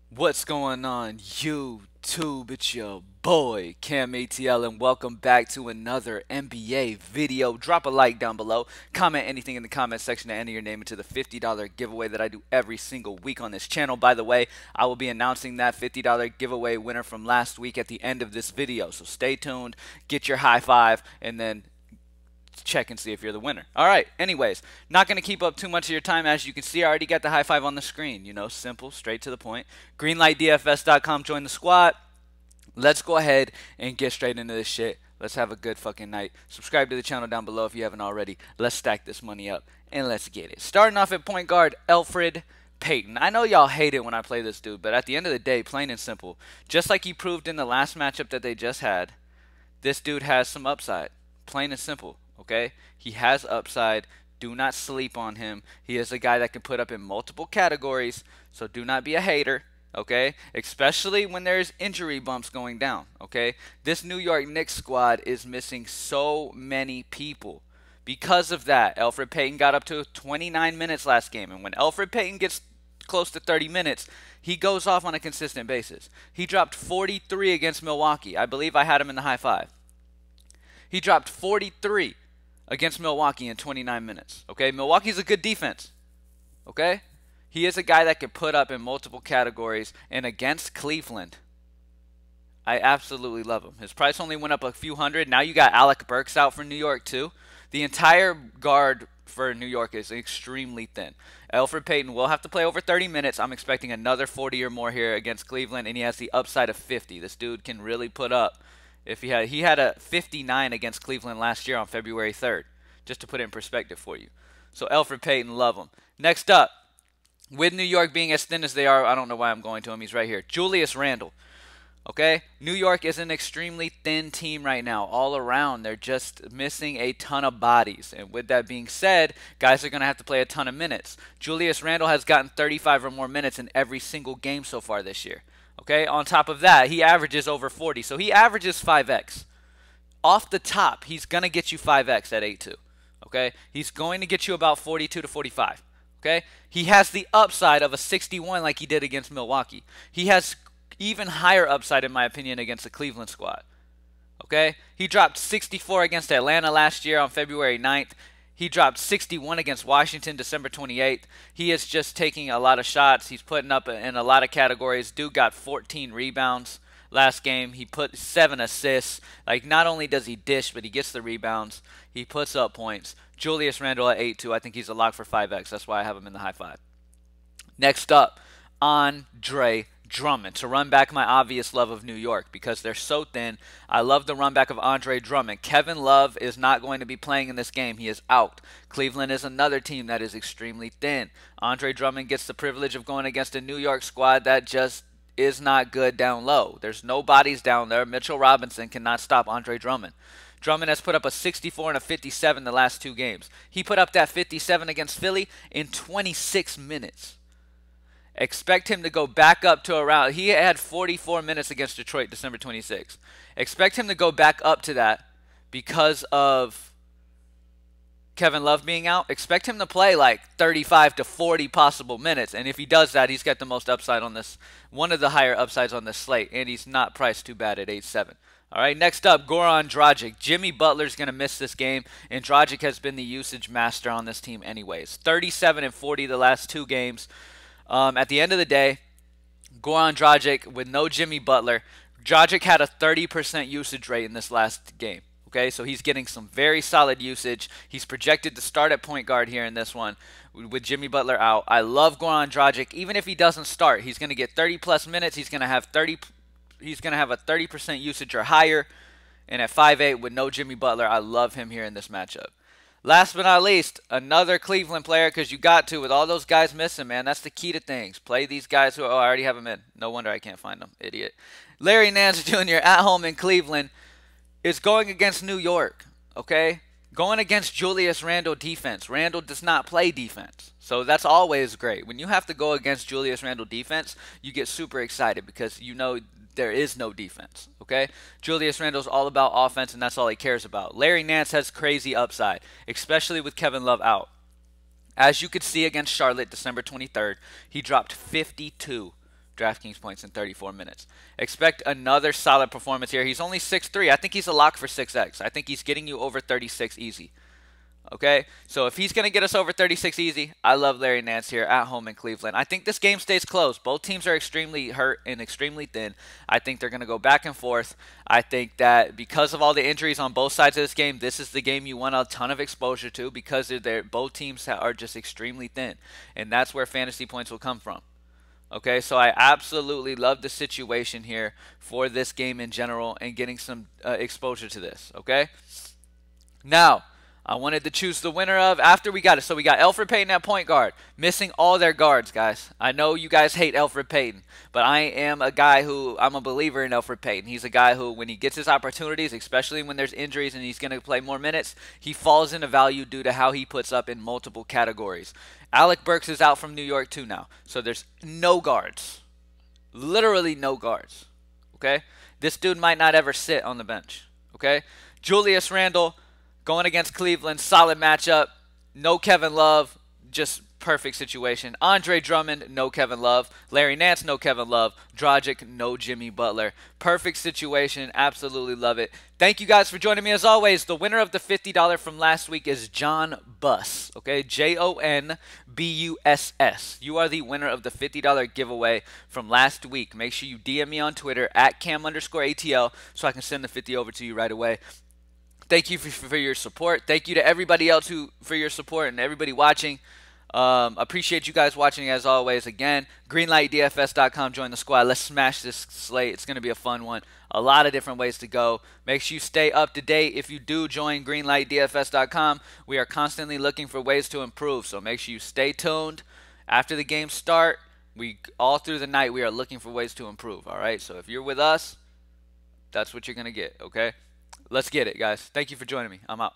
What's going on, YouTube? It's your boy, CamATL, and welcome back to another NBA video. Drop a like down below, comment anything in the comment section to enter your name into the $50 giveaway that I do every single week on this channel. By the way, I will be announcing that $50 giveaway winner from last week at the end of this video, so stay tuned, get your high five, and then check and see if you're the winner. All right, anyways, not going to keep up too much of your time. As you can see, I already got the high five on the screen. You know, simple, straight to the point. Greenlightdfs.com, join the squad. Let's go ahead and get straight into this shit. Let's have a good fucking night. Subscribe to the channel down below if you haven't already. Let's stack this money up and let's get it. Starting off at point guard, Alfred Payton. I know y'all hate it when I play this dude, but at the end of the day, plain and simple, just like he proved in the last matchup that they just had, this dude has some upside. Plain and simple. Okay? He has upside. Do not sleep on him. He is a guy that can put up in multiple categories, so do not be a hater. Okay? Especially when there's injury bumps going down. Okay? This New York Knicks squad is missing so many people. Because of that, Alfred Payton got up to 29 minutes last game. And when Alfred Payton gets close to 30 minutes, he goes off on a consistent basis. He dropped 43 against Milwaukee. I believe I had him in the high five. He dropped 43 against Milwaukee in 29 minutes. Okay, Milwaukee's a good defense. Okay, he is a guy that can put up in multiple categories, and against Cleveland, I absolutely love him. His price only went up a few hundred. Now you got Alec Burks out for New York too. The entire guard for New York is extremely thin. Alfred Payton will have to play over 30 minutes. I'm expecting another 40 or more here against Cleveland, and he has the upside of 50. This dude can really put up. If he had a 59 against Cleveland last year on February 3rd, just to put it in perspective for you. So Alfred Payton, love him. Next up, with New York being as thin as they are, I don't know why I'm going to him. He's right here. Julius Randle. Okay? New York is an extremely thin team right now. All around, they're just missing a ton of bodies. And with that being said, guys are going to have to play a ton of minutes. Julius Randle has gotten 35 or more minutes in every single game so far this year. Okay, on top of that, he averages over 40. So he averages 5x. Off the top, he's going to get you 5x at 8-2. Okay, he's going to get you about 42 to 45. Okay, he has the upside of a 61 like he did against Milwaukee. He has even higher upside, in my opinion, against the Cleveland squad. Okay, he dropped 64 against Atlanta last year on February 9th. He dropped 61 against Washington December 28th. He is just taking a lot of shots. He's putting up in a lot of categories. Dude got 14 rebounds last game. He put 7 assists. Like, not only does he dish, but he gets the rebounds. He puts up points. Julius Randle at 8-2. I think he's a lock for 5x. That's why I have him in the high five. Next up, Andre Drummond, to run back my obvious love of New York because they're so thin. I love the run back of Andre Drummond. Kevin Love is not going to be playing in this game. He is out. Cleveland is another team that is extremely thin. Andre Drummond gets the privilege of going against a New York squad that just is not good down low. There's no bodies down there. Mitchell Robinson cannot stop Andre Drummond. Drummond has put up a 64 and a 57 the last 2 games. He put up that 57 against Philly in 26 minutes. Expect him to go back up to around, he had 44 minutes against Detroit December 26th. Expect him to go back up to that because of Kevin Love being out. Expect him to play like 35 to 40 possible minutes. And if he does that, he's got the most upside on this, one of the higher upsides on this slate. And he's not priced too bad at 8-7. All right, next up, Goron Dragic. Jimmy Butler's going to miss this game, and Dragic has been the usage master on this team anyways. 37 and 40 the last 2 games. At the end of the day, Goran Dragic with no Jimmy Butler. Dragic had a 30% usage rate in this last game. Okay, so he's getting some very solid usage. He's projected to start at point guard here in this one with Jimmy Butler out. I love Goran Dragic. Even if he doesn't start, he's going to get 30 plus minutes. He's going to have 30. He's going to have a 30% usage or higher. And at 5'8" with no Jimmy Butler, I love him here in this matchup. Last but not least, another Cleveland player, because you got to, with all those guys missing, man. That's the key to things. Play these guys who, oh, I already have them in. No wonder I can't find them. Idiot. Larry Nance Jr. at home in Cleveland is going against New York, okay? Going against Julius Randle defense. Randle does not play defense. So that's always great. When you have to go against Julius Randle defense, you get super excited because you know there is no defense, okay? Julius Randle's all about offense, and that's all he cares about. Larry Nance has crazy upside, especially with Kevin Love out. As you could see against Charlotte December 23rd, he dropped 52 DraftKings points in 34 minutes. Expect another solid performance here. He's only 6'3". I think he's a lock for 6x. I think he's getting you over 36 easy. Okay, so if he's going to get us over 36 easy, I love Larry Nance here at home in Cleveland. I think this game stays close. Both teams are extremely hurt and extremely thin. I think they're going to go back and forth. I think that because of all the injuries on both sides of this game, this is the game you want a ton of exposure to because both teams are just extremely thin, and that's where fantasy points will come from. Okay, so I absolutely love the situation here for this game in general and getting some exposure to this. Okay, now I wanted to choose the winner of after we got it. So we got Alfred Payton at point guard, missing all their guards, guys. I know you guys hate Alfred Payton, but I am a guy I'm a believer in Alfred Payton. He's a guy who, when he gets his opportunities, especially when there's injuries and he's going to play more minutes, he falls into value due to how he puts up in multiple categories. Alec Burks is out from New York too now, so there's no guards. Literally no guards. Okay? This dude might not ever sit on the bench. Okay? Julius Randle going against Cleveland, solid matchup. No Kevin Love, just perfect situation. Andre Drummond, no Kevin Love. Larry Nance, no Kevin Love. Dragic, no Jimmy Butler. Perfect situation. Absolutely love it. Thank you guys for joining me as always. The winner of the $50 from last week is John Buss. Okay, JONBUSS. You are the winner of the $50 giveaway from last week. Make sure you DM me on Twitter at @cam_ATL so I can send the 50 over to you right away. Thank you for your support. Thank you to everybody else for your support and everybody watching. Appreciate you guys watching as always. Again, greenlightdfs.com. Join the squad. Let's smash this slate. It's going to be a fun one. A lot of different ways to go. Make sure you stay up to date. If you do join greenlightdfs.com, we are constantly looking for ways to improve. So make sure you stay tuned. After the games start, all through the night, we are looking for ways to improve. All right. So if you're with us, that's what you're going to get. Okay. Let's get it, guys. Thank you for joining me. I'm out.